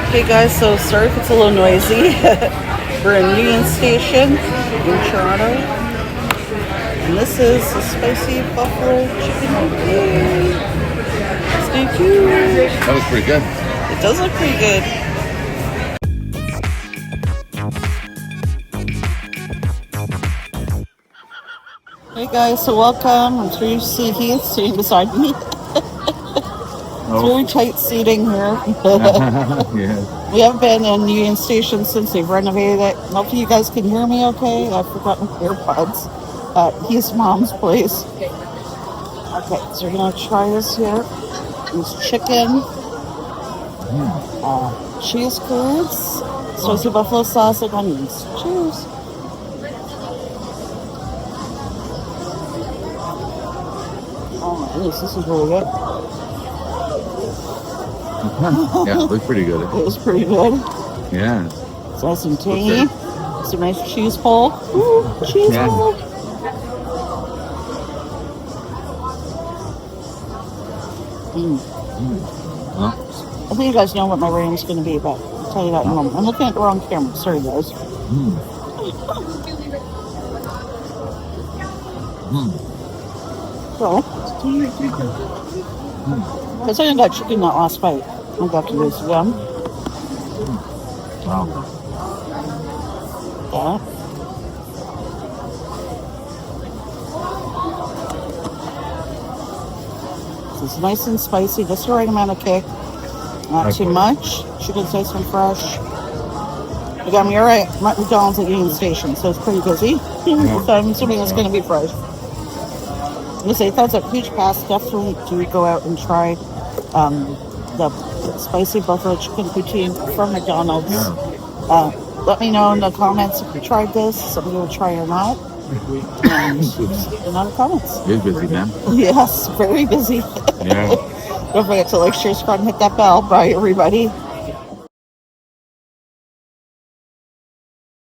Hey guys, so sorry if it's a little noisy. We're in Union Station in Toronto. And this is the spicy buffalo chicken. Yay! Stay tuned. That was pretty good. It does look pretty good. Hey guys, so welcome. I'm sure you see Heath sitting beside me. It's very tight seating here. Yeah. We haven't been in Union Station since they've renovated it. Hopefully you guys can hear me okay. I forgot my AirPods at Heath's mom's place. Okay, so we're going to try this here. It's chicken, cheese curds, spicy buffalo sauce, and onions. Cheers. Oh my goodness, this is really good. Yeah, it looked pretty good. It was pretty good. Yeah. It's nice and tangy. Some nice cheese pull. Ooh, cheese pull. Well, I think you guys know what my rating's going to be, but I'll tell you that in a moment. I'm looking at the wrong camera. Sorry, guys. So, I think I got chicken that last bite. I got to use them. wow. Yeah. So it's nice and spicy, just the right amount of kick. Not too much. Chicken's nice and fresh. You got me all right. McDonald's at Union Station, so it's pretty busy. So I'm assuming it's going to be fresh. I'm going to say that's a huge pass. Definitely do go out and try the spicy buffalo chicken poutine from McDonald's. Let me know in the comments if you tried this, something you would try or not. And in the comments. You're busy, man. Yes, very busy. Yeah. Don't forget to like, share, subscribe, and hit that bell. Bye, everybody.